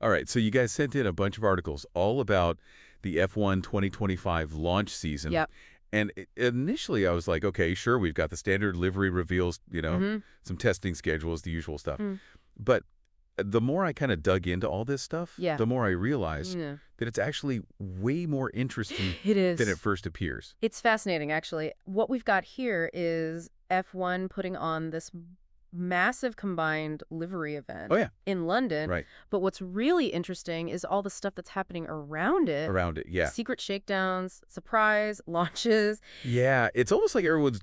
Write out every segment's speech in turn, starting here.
All right, so you guys sent in a bunch of articles all about the F1 2025 launch season. Yep. And initially I was like, okay, sure, we've got the standard livery reveals, some testing schedules, the usual stuff. But the more I kind of dug into all this stuff, the more I realized that it's actually way more interesting than it first appears. It's fascinating, actually. What we've got here is F1 putting on this massive combined livery event in London. Right. But what's really interesting is all the stuff that's happening around it. Around it, yeah. Secret shakedowns, surprise, launches. Yeah, it's almost like everyone's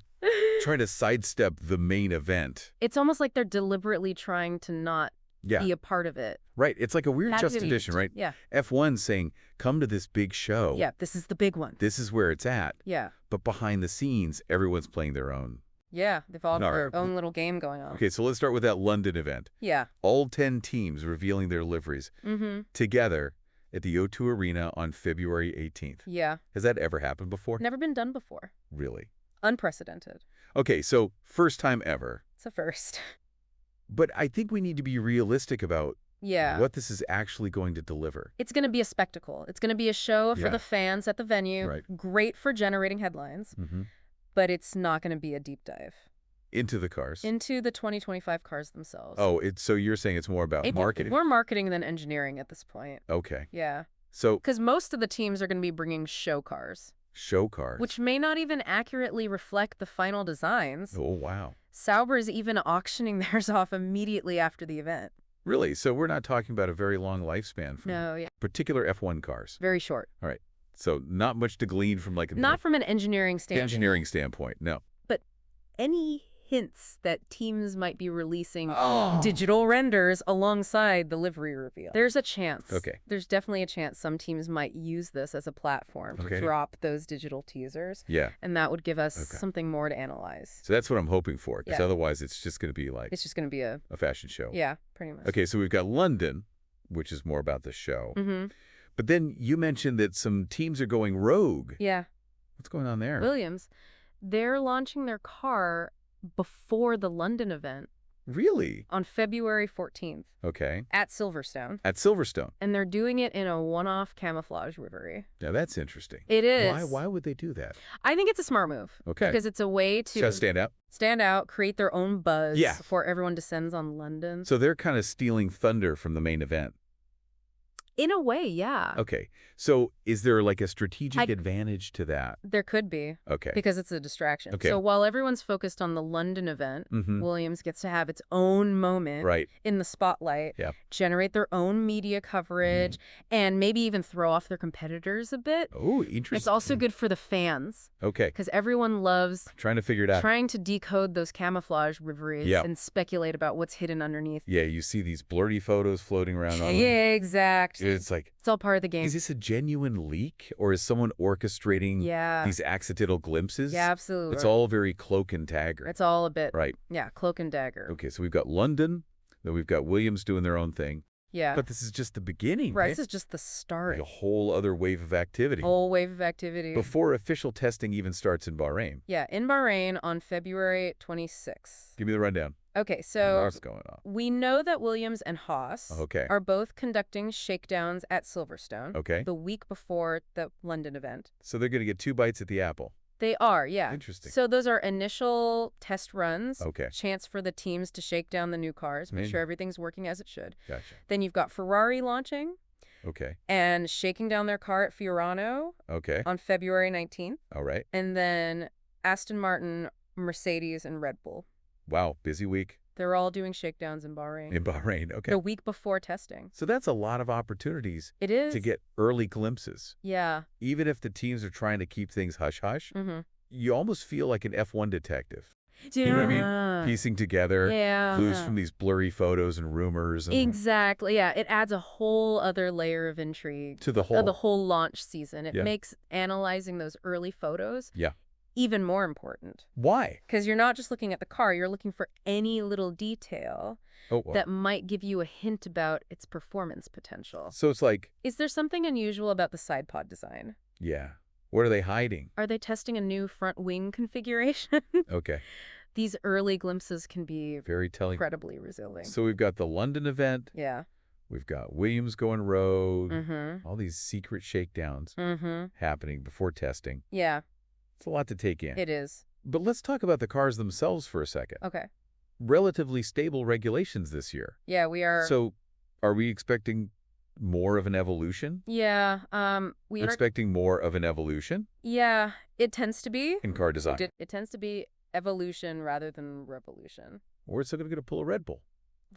trying to sidestep the main event. It's almost like they're deliberately trying to not be a part of it. Right. It's like a weird juxtaposition, right? Yeah. F1 saying, come to this big show. Yeah, this is the big one. This is where it's at. Yeah. But behind the scenes, everyone's playing their own. Yeah, they've all got their own little game going on. Okay, so let's start with that London event. Yeah. All 10 teams revealing their liveries together at the O2 Arena on February 18th. Yeah. Has that ever happened before? Never been done before. Really? Unprecedented. Okay, so first time ever. It's a first. But I think we need to be realistic about what this is actually going to deliver. It's going to be a spectacle. It's going to be a show for the fans at the venue. Right. Great for generating headlines. But it's not going to be a deep dive. Into the cars? Into the 2025 cars themselves. Oh, so you're saying it's more about marketing? More marketing than engineering at this point. Okay. Yeah. So, because most of the teams are going to be bringing show cars. Show cars? Which may not even accurately reflect the final designs. Oh, wow. Sauber is even auctioning theirs off immediately after the event. Really? So we're not talking about a very long lifespan for particular F1 cars? Very short. All right. So not much to glean from not from an engineering standpoint. Engineering standpoint, no. But any hints that teams might be releasing digital renders alongside the livery reveal. There's a chance. Okay. There's definitely a chance some teams might use this as a platform to drop those digital teasers. Yeah. And that would give us something more to analyze. So that's what I'm hoping for, because otherwise it's just going to be like... It's just going to be a fashion show. Yeah, pretty much. Okay, so we've got London, which is more about the show. But then you mentioned that some teams are going rogue. Yeah. What's going on there? Williams. They're launching their car before the London event. Really? On February 14th. Okay. At Silverstone. At Silverstone. And they're doing it in a one-off camouflage livery. Now that's interesting. It is. Why would they do that? I think it's a smart move. Okay. Because it's a way to... Just stand out? Stand out, create their own buzz before everyone descends on London. So they're kind of stealing thunder from the main event. In a way, yeah. Okay. So is there like a strategic advantage to that? There could be. Okay. Because it's a distraction. Okay. So while everyone's focused on the London event, Williams gets to have its own moment in the spotlight, generate their own media coverage, and maybe even throw off their competitors a bit. Oh, interesting. It's also good for the fans. Okay. Because everyone loves trying to figure it out. Trying to decode those camouflage liveries and speculate about what's hidden underneath. Yeah, you see these blurry photos floating around. Yeah, exactly. It's like... It's all part of the game. Is this a genuine leak, or is someone orchestrating these accidental glimpses? Yeah, absolutely. It's all very cloak and dagger. It's all a bit. Right. Yeah, cloak and dagger. Okay, so we've got London, then we've got Williams doing their own thing. Yeah. But this is just the beginning, right? This is just the start. Like a whole other wave of activity. Whole wave of activity. Before official testing even starts in Bahrain. Yeah, in Bahrain on February 26th. Give me the rundown. Okay, so what's going on? We know that Williams and Haas are both conducting shakedowns at Silverstone the week before the London event. So they're going to get 2 bites at the apple. They are, yeah. Interesting. So those are initial test runs. Okay. Chance for the teams to shake down the new cars, make sure everything's working as it should. Gotcha. Then you've got Ferrari launching. Okay. And shaking down their car at Fiorano. Okay. On February 19th. All right. And then AstonMartin, Mercedes, and Red Bull. Wow, busy week. They're all doing shakedowns in Bahrain. In Bahrain, okay. The week before testing. So that's a lot of opportunities. It is. To get early glimpses. Yeah. Even if the teams are trying to keep things hush-hush, you almost feel like an F1 detective. Yeah. You know what I mean? Piecing together clues from these blurry photos and rumors. And exactly, yeah. It adds a whole other layer of intrigue. To the whole launch season. It makes analyzing those early photos even more important. Why? Because you're not just looking at the car, you're looking for any little detail that might give you a hint about its performance potential. So it's like... Is there something unusual about the side pod design? Yeah. What are they hiding? Are they testing a new front wing configuration? Okay. These early glimpses can be very telling, incredibly revealing. So we've got the London event. Yeah. We've got Williams going rogue. All these secret shakedowns happening before testing. Yeah. It's a lot to take in. It is. But let's talk about the cars themselves for a second. Okay. Relatively stable regulations this year. Yeah, we are. So are we expecting more of an evolution? Yeah. We're expecting more of an evolution? Yeah, it tends to be. In car design. It tends to be evolution rather than revolution. Or it's going to pull a Red Bull.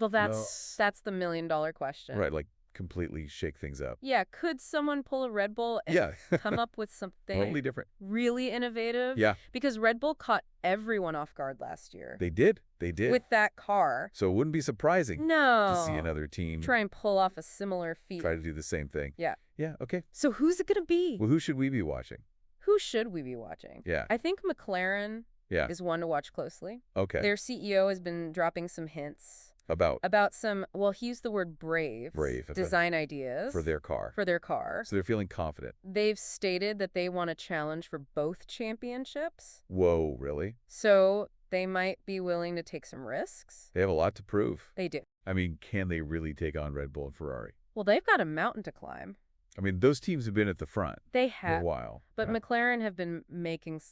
Well, that's the $1 million question. Right, like completely shake things up. Yeah, could someone pull a Red Bull and come up with something totally different, really innovative? Yeah. Because Red Bull caught everyone off guard last year. They did. With that car. So it wouldn't be surprising to see another team try and pull off a similar feat. Try to do the same thing. Yeah. Yeah, okay. So who's it going to be? Well, who should we be watching? Who should we be watching? Yeah. I think McLaren is one to watch closely. Okay. Their CEO has been dropping some hints. About some, well, he used the word brave design ideas. For their car. So they're feeling confident. They've stated that they want a challenge for both championships. Whoa, really? So they might be willing to take some risks. They have a lot to prove. They do. I mean, can they really take on Red Bull and Ferrari? Well, they've got a mountain to climb. I mean, those teams have been at the front. They have. For a while. But McLaren have been making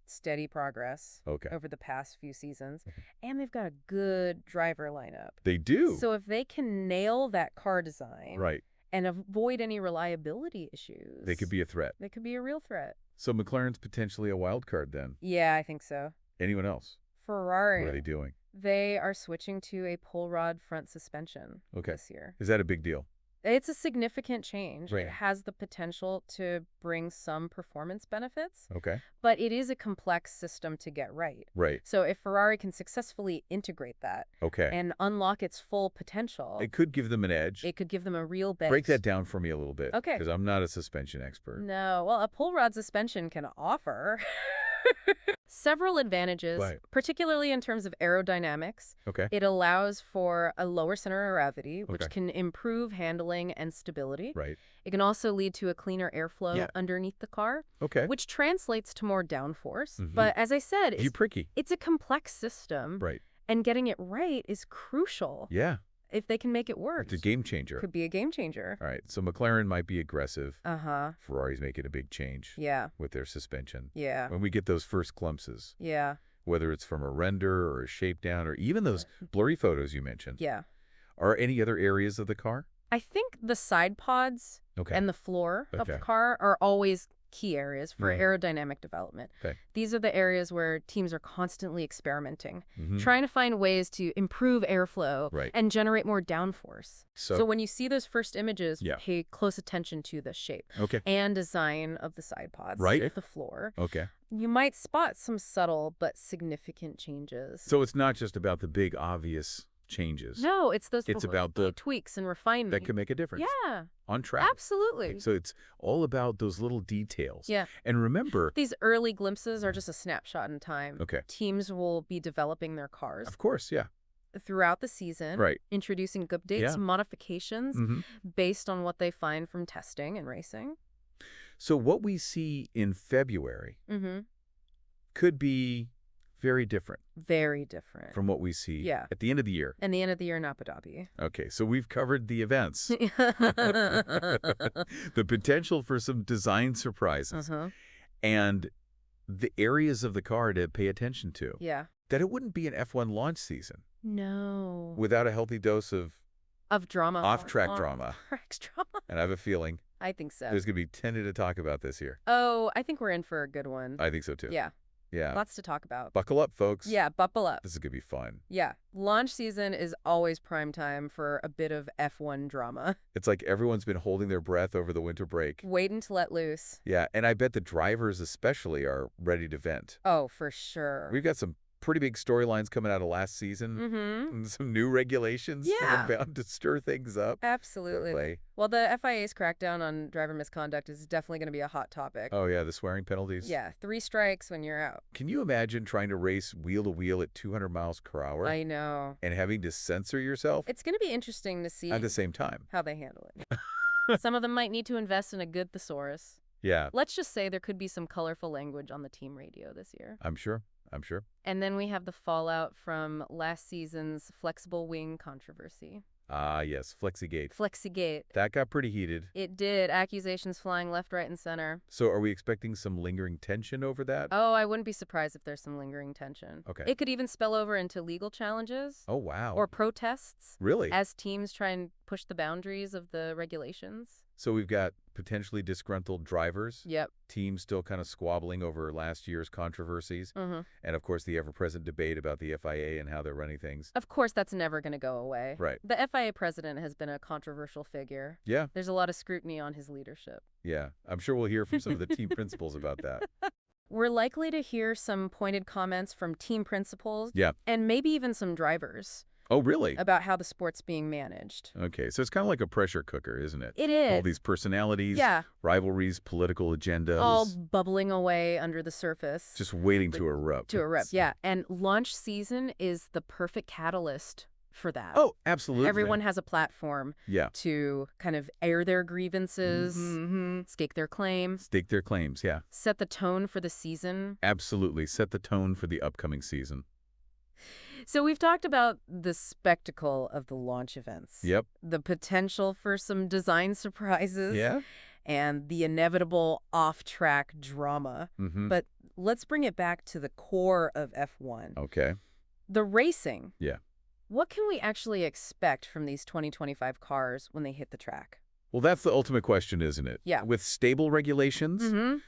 steady progress over the past few seasons. And they've got a good driver lineup. They do. So if they can nail that car design right. and avoid any reliability issues, they could be a threat. They could be a real threat. So McLaren's potentially a wild card then? Yeah, I think so. Anyone else? Ferrari. What are they doing? They are switching to a pull rod front suspension this year. Is that a big deal? It's a significant change. Right. It has the potential to bring some performance benefits. Okay. But it is a complex system to get right. Right. So if Ferrari can successfully integrate that and unlock its full potential, it could give them an edge. It could give them a real base. Break that down for me a little bit. Okay. Because I'm not a suspension expert. No. Well, a pull rod suspension can offer several advantages, particularly in terms of aerodynamics. Okay. It allows for a lower center of gravity, which can improve handling and stability. Right. It can also lead to a cleaner airflow underneath the car, which translates to more downforce. But as I said, it's a complex system. Right. And getting it right is crucial. Yeah. If they can make it work. It's a game changer. Could be a game changer. All right. So McLaren might be aggressive. Uh-huh. Ferrari's making a big change. Yeah. With their suspension. Yeah. When we get those first glimpses. Yeah. Whether it's from a render or a shapedown or even those blurry photos you mentioned. Yeah. Are any other areas of the car? I think the side pods and the floor of the car are always key areas for aerodynamic development. These are the areas where teams are constantly experimenting, trying to find ways to improve airflow and generate more downforce. So when you see those first images, pay close attention to the shape and design of the side pods, the floor. You might spot some subtle but significant changes. So it's not just about the big obvious changes. No, it's about the tweaks and refinement that can make a difference. Yeah. On track. Absolutely. So it's all about those little details. Yeah. And remember, these early glimpses are just a snapshot in time. Okay. Teams will be developing their cars. Of course, yeah. Throughout the season. Right. Introducing updates, modifications based on what they find from testing and racing. So what we see in February could be very different. Very different. From what we see at the end of the year. And the end of the year in Abu Dhabi. Okay, so we've covered the events. The potential for some design surprises. And the areas of the car to pay attention to. Yeah. That it wouldn't be an F1 launch season. No. Without a healthy dose of drama. Off-track drama. Off-track drama. And I have a feeling I think so. There's going to be plenty to talk about this year. Oh, I think we're in for a good one. I think so, too. Yeah. Yeah. Lots to talk about. Buckle up, folks. Yeah, buckle up. This is going to be fun. Yeah. Launch season is always prime time for a bit of F1 drama. It's like everyone's been holding their breath over the winter break. Waiting to let loose. Yeah, and I bet the drivers especially are ready to vent. Oh, for sure. We've got some pretty big storylines coming out of last season. And some new regulations that are bound to stir things up. Absolutely. Well, the FIA'S crackdown on driver misconduct is definitely going to be a hot topic. Oh, yeah, the swearing penalties. Yeah, 3 strikes when you're out. Can you imagine trying to race wheel to wheel at 200 miles per hour? I know. And having to censor yourself? It's going to be interesting to see at the same time how they handle it. Some of them might need to invest in a good thesaurus. Yeah. Let's just say there could be some colorful language on the team radio this year. I'm sure. I'm sure. And then we have the fallout from last season's flexible wing controversy. Ah, yes, Flexigate. Flexigate. That got pretty heated. It did. Accusations flying left, right, and center. So are we expecting some lingering tension over that? Oh, I wouldn't be surprised if there's some lingering tension. Okay. It could even spill over into legal challenges. Oh, wow. Or protests. Really? As teams try and push the boundaries of the regulations. So we've got potentially disgruntled drivers. Yep. Teams still kind of squabbling over last year's controversies. Mm-hmm. And, of course, the ever-present debate about the FIA and how they're running things. Of course, that's never going to go away. Right. The FIA president has been a controversial figure. Yeah. There's a lot of scrutiny on his leadership. Yeah. I'm sure we'll hear from some of the team principals about that. We're likely to hear some pointed comments from team principals. Yeah. And maybe even some drivers. Oh, really? About how the sport's being managed. Okay, so it's kind of like a pressure cooker, isn't it? It is. All these personalities, rivalries, political agendas. All bubbling away under the surface. Just waiting to erupt. To erupt, yeah. And launch season is the perfect catalyst for that. Oh, absolutely. Everyone has a platform to kind of air their grievances, stake their claim. Stake their claims, yeah. Set the tone for the season. Absolutely. Set the tone for the upcoming season. So we've talked about the spectacle of the launch events. Yep. The potential for some design surprises. Yeah. And the inevitable off-track drama. But let's bring it back to the core of F1. Okay. The racing. Yeah. What can we actually expect from these 2025 cars when they hit the track? Well, that's the ultimate question, isn't it? Yeah. With stable regulations,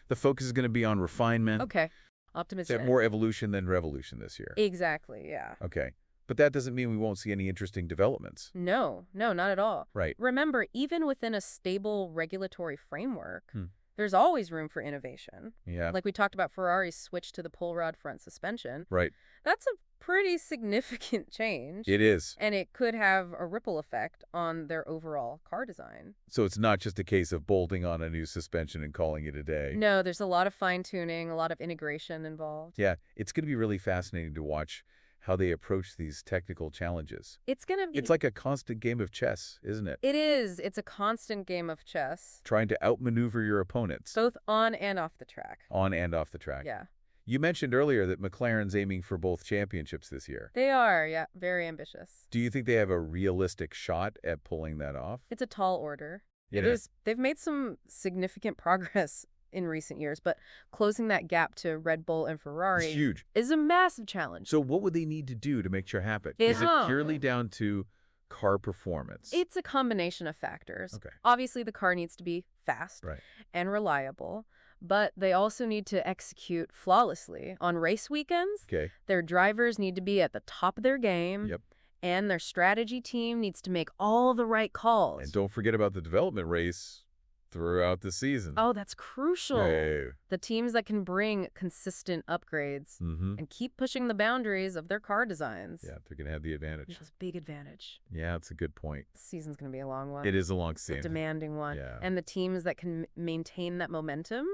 the focus is going to be on refinement. Okay. Optimistic. More evolution than revolution this year. Exactly, yeah. Okay. But that doesn't mean we won't see any interesting developments. No, not at all. Right. Remember, even within a stable regulatory framework, there's always room for innovation. Yeah. Like we talked about Ferrari's switch to the pull rod front suspension. Right. That's a pretty significant change. It is. And it could have a ripple effect on their overall car design. So it's not just a case of bolting on a new suspension and calling it a day. No, there's a lot of fine-tuning, a lot of integration involved. Yeah, it's going to be really fascinating to watch how they approach these technical challenges. It's going to be... It's like a constant game of chess, isn't it? It is. It's a constant game of chess. Trying to outmaneuver your opponents. Both on and off the track. On and off the track. Yeah. You mentioned earlier that McLaren's aiming for both championships this year. They are, yeah. Very ambitious. Do you think they have a realistic shot at pulling that off? It's a tall order. They've made some significant progress in recent years, but closing that gap to Red Bull and Ferrari it's huge. Is a massive challenge. So what would they need to do to make sure happen? Is it purely down to car performance? It's a combination of factors. Okay. Obviously, the car needs to be fast and reliable, but they also need to execute flawlessly. On race weekends, their drivers need to be at the top of their game. Yep. And their strategy team needs to make all the right calls. And don't forget about the development race throughout the season. Oh, that's crucial. Hey. The teams that can bring consistent upgrades and keep pushing the boundaries of their car designs. Yeah, they're going to have the advantage. That's a big advantage. Yeah, that's a good point. The season's going to be a long one. It is a long season. It's a demanding one. Yeah. And the teams that can maintain that momentum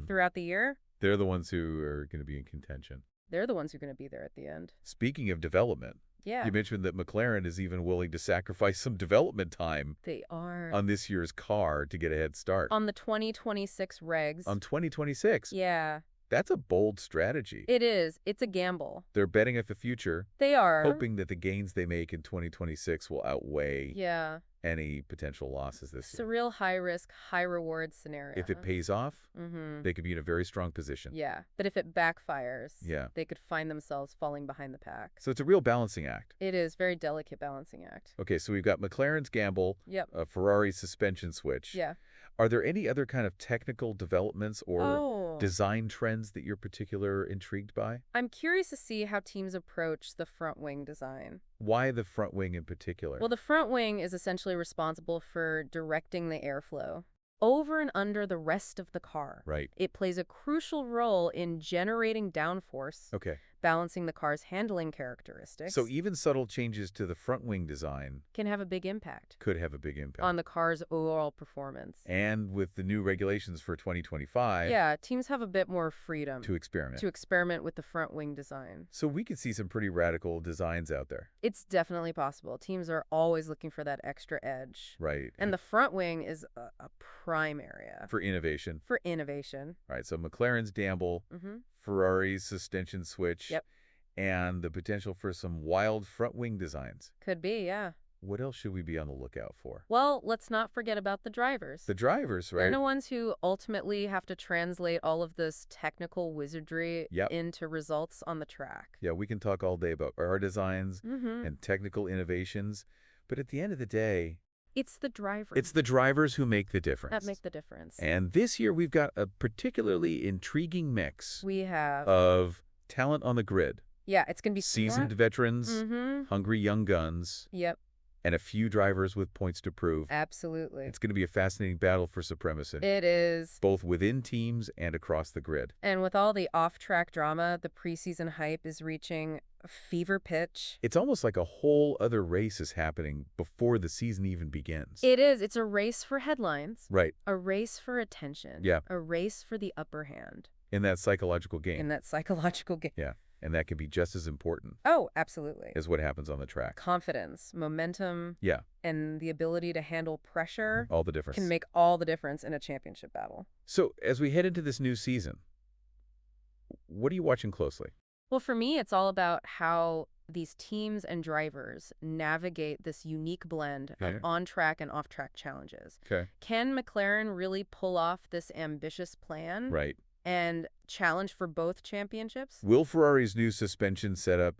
throughout the year. They're the ones who are going to be in contention. They're the ones who are going to be there at the end. Speaking of development. Yeah. You mentioned that McLaren is even willing to sacrifice some development time. They are. On this year's car to get a head start. On the 2026 regs. On 2026? Yeah. That's a bold strategy. It is. It's a gamble. They're betting at the future. They are. Hoping that the gains they make in 2026 will outweigh any potential losses this year. It's a real high-risk, high-reward scenario. If it pays off, they could be in a very strong position. Yeah, but if it backfires, they could find themselves falling behind the pack. So it's a real balancing act. It is. Very delicate balancing act. Okay, so we've got McLaren's gamble, Ferrari's suspension switch. Yeah. Are there any other kind of technical developments or design trends that you're particularly intrigued by? I'm curious to see how teams approach the front wing design. Why the front wing in particular? Well, the front wing is essentially responsible for directing the airflow over and under the rest of the car. Right. It plays a crucial role in generating downforce. Okay. Balancing the car's handling characteristics. So even subtle changes to the front wing design can have a big impact. Could have a big impact. On the car's overall performance. And with the new regulations for 2025. Yeah, teams have a bit more freedom. To experiment. To experiment with the front wing design. So we could see some pretty radical designs out there. It's definitely possible. Teams are always looking for that extra edge. Right. And the front wing is a prime area. For innovation. For innovation. Right, so McLaren's gamble. Ferrari's suspension switch, and the potential for some wild front wing designs. Could be, yeah. what else should we be on the lookout for? Well, let's not forget about the drivers. The drivers, right? They're the ones who ultimately have to translate all of this technical wizardry into results on the track. Yeah, we can talk all day about our designs and technical innovations, but at the end of the day, it's the drivers. It's the drivers who make the difference. That make the difference. And this year we've got a particularly intriguing mix. We have. Of talent on the grid. Yeah, it's going to be seasoned veterans, hungry young guns. Yep. And a few drivers with points to prove. Absolutely. It's going to be a fascinating battle for supremacy. It is. Both within teams and across the grid. And with all the off-track drama, the preseason hype is reaching a fever pitch. It's almost like a whole other race is happening before the season even begins. It is. It's a race for headlines. Right. A race for attention. Yeah. A race for the upper hand. In that psychological game. In that psychological game. Yeah. And that can be just as important. Oh, absolutely. As what happens on the track. Confidence, momentum, and the ability to handle pressure. All the difference. Can make all the difference in a championship battle. So, as we head into this new season, what are you watching closely? Well, for me, it's all about how these teams and drivers navigate this unique blend of on-track and off-track challenges. Okay. Can McLaren really pull off this ambitious plan? Right. And challenge for both championships? Will Ferrari's new suspension setup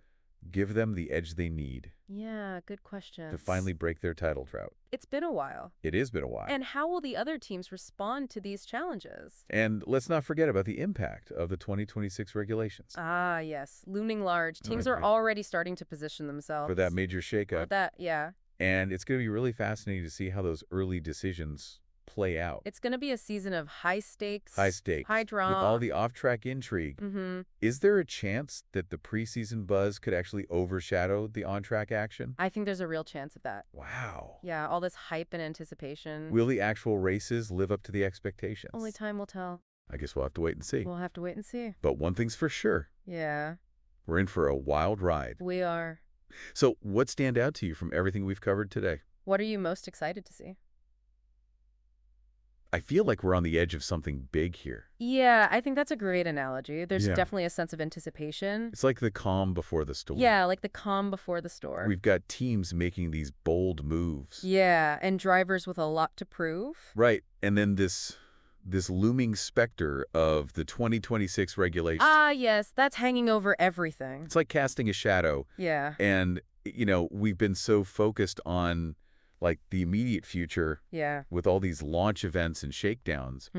give them the edge they need? Yeah, good question. To finally break their title drought. It's been a while. It has been a while. And how will the other teams respond to these challenges? And let's not forget about the impact of the 2026 regulations. Ah, yes. Looming large. Teams are already starting to position themselves. For that major shakeup. For that, yeah. And it's going to be really fascinating to see how those early decisions play out. It's going to be a season of high stakes. High stakes. High drama. With all the off-track intrigue. Is there a chance that the preseason buzz could actually overshadow the on-track action? I think there's a real chance of that. Wow. Yeah, all this hype and anticipation. Will the actual races live up to the expectations? Only time will tell. I guess we'll have to wait and see. We'll have to wait and see. But one thing's for sure. Yeah. We're in for a wild ride. We are. So what stand out to you from everything we've covered today? What are you most excited to see? I feel like we're on the edge of something big here. Yeah, I think that's a great analogy. There's definitely a sense of anticipation. It's like the calm before the storm. Yeah, like the calm before the storm. We've got teams making these bold moves. Yeah, and drivers with a lot to prove. Right, and then this looming specter of the 2026 regulations. Ah, yes, that's hanging over everything. It's like casting a shadow. Yeah. And, you know, we've been so focused on like the immediate future with all these launch events and shakedowns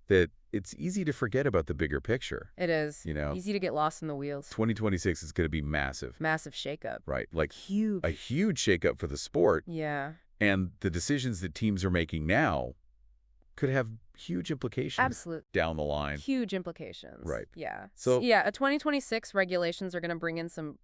that it's easy to forget about the bigger picture. It is. You know? Easy to get lost in the wheels. 2026 is going to be massive. Massive shakeup. Right. Like huge. A huge shakeup for the sport. Yeah. And the decisions that teams are making now could have huge implications. Absolutely. Down the line. Huge implications. Right. Yeah. So yeah, a 2026 regulations are going to bring in some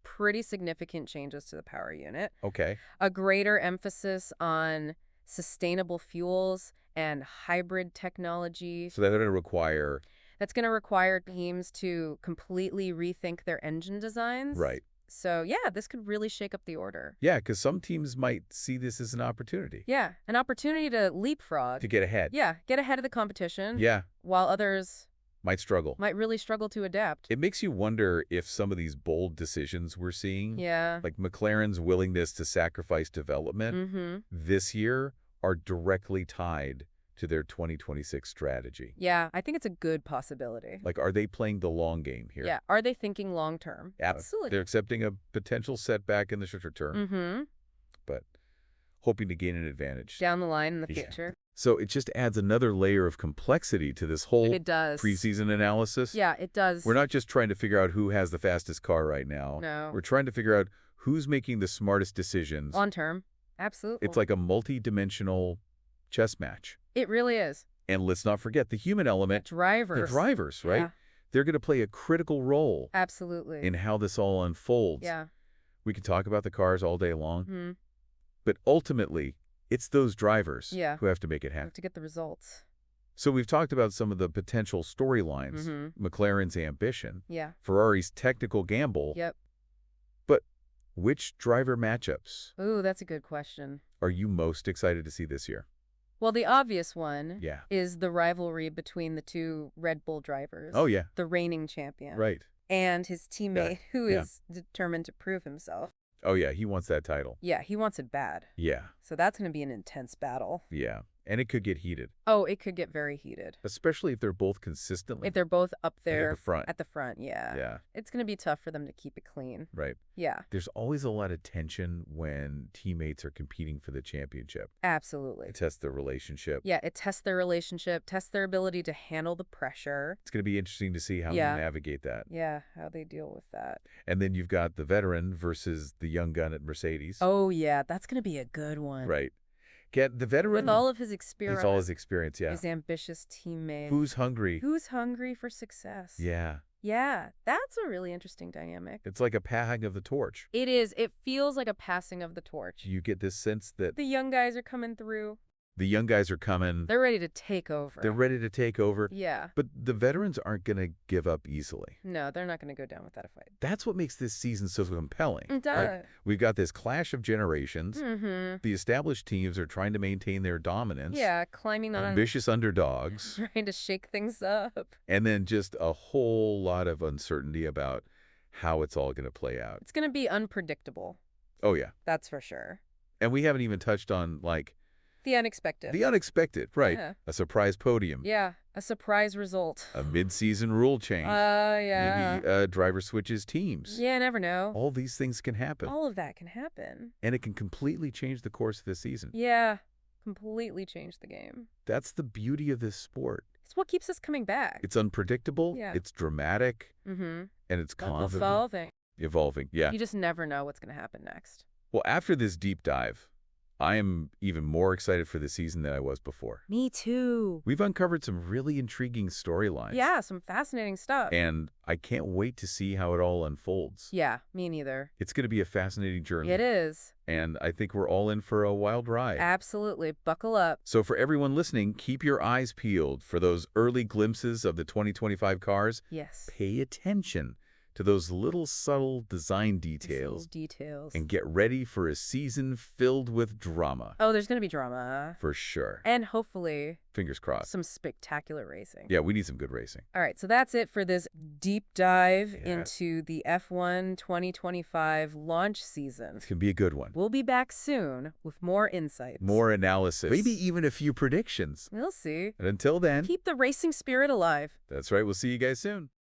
pretty significant changes to the power unit. Okay. A greater emphasis on sustainable fuels and hybrid technology. So that's going to require... That's going to require teams to completely rethink their engine designs. Right. So, yeah, this could really shake up the order. Yeah, because some teams might see this as an opportunity. Yeah, an opportunity to leapfrog. To get ahead. Yeah, get ahead of the competition. Yeah. While others... might really struggle to adapt. It makes you wonder if some of these bold decisions we're seeing, like McLaren's willingness to sacrifice development this year, are directly tied to their 2026 strategy. Yeah, I think it's a good possibility. Like, are they playing the long game here? Yeah, are they thinking long term? Absolutely. They're accepting a potential setback in the shorter term, but hoping to gain an advantage. Down the line in the future. So it just adds another layer of complexity to this whole preseason analysis. Yeah, it does. We're not just trying to figure out who has the fastest car right now. No. We're trying to figure out who's making the smartest decisions. Long term. Absolutely. It's like a multi-dimensional chess match. It really is. And let's not forget the human element. Drivers. The drivers, right? Yeah. They're going to play a critical role. Absolutely. In how this all unfolds. Yeah. We can talk about the cars all day long. But ultimately, it's those drivers who have to make it happen. To get the results. So we've talked about some of the potential storylines, McLaren's ambition, Ferrari's technical gamble. Yep. But which driver matchups? Ooh, that's a good question. Are you most excited to see this year? Well, the obvious one is the rivalry between the two Red Bull drivers. Oh, yeah. The reigning champion. Right. And his teammate who is determined to prove himself. Oh, yeah, he wants that title. Yeah, he wants it bad. Yeah. So that's going to be an intense battle. Yeah. And it could get heated. Oh, it could get very heated. Especially if they're both consistently. If they're both up there. At the front. At the front, yeah. Yeah. It's going to be tough for them to keep it clean. Right. Yeah. There's always a lot of tension when teammates are competing for the championship. Absolutely. It tests their relationship. Yeah, it tests their relationship, tests their ability to handle the pressure. It's going to be interesting to see how they navigate that. Yeah, how they deal with that. And then you've got the veteran versus the young gun at Mercedes. Oh, yeah, that's going to be a good one. Right. Get the veteran. With all of his experience. With all his experience, yeah. His ambitious teammate. Who's hungry? Who's hungry for success? Yeah. Yeah, that's a really interesting dynamic. It's like a passing of the torch. It is. It feels like a passing of the torch. You get this sense that the young guys are coming through. The young guys are coming. They're ready to take over. They're ready to take over. Yeah. But the veterans aren't going to give up easily. No, they're not going to go down without a fight. That's what makes this season so compelling. It does. Right? We've got this clash of generations. The established teams are trying to maintain their dominance. Yeah, climbing on ambitious underdogs. Trying to shake things up. And then just a whole lot of uncertainty about how it's all going to play out. It's going to be unpredictable. Oh, yeah. That's for sure. And we haven't even touched on, like... the unexpected. The unexpected, right. Yeah. A surprise podium. Yeah, a surprise result. A mid-season rule change. Yeah. Maybe driver switches teams. Yeah, never know. All these things can happen. All of that can happen. And it can completely change the course of the season. Yeah, completely change the game. That's the beauty of this sport. It's what keeps us coming back. It's unpredictable. Yeah. It's dramatic. And it's constantly evolving. Yeah. You just never know what's going to happen next. Well, after this deep dive, I am even more excited for the season than I was before. Me too. We've uncovered some really intriguing storylines. Yeah, some fascinating stuff. And I can't wait to see how it all unfolds. Yeah, me neither. It's going to be a fascinating journey. It is. And I think we're all in for a wild ride. Absolutely. Buckle up. So for everyone listening, keep your eyes peeled for those early glimpses of the 2025 cars. Yes. Pay attention to those little subtle design details. And get ready for a season filled with drama. Oh, there's going to be drama. For sure. And hopefully, fingers crossed, some spectacular racing. Yeah, we need some good racing. All right, so that's it for this deep dive into the F1 2025 launch season. It's going to be a good one. We'll be back soon with more insights. More analysis. Maybe even a few predictions. We'll see. And until then, keep the racing spirit alive. That's right. We'll see you guys soon.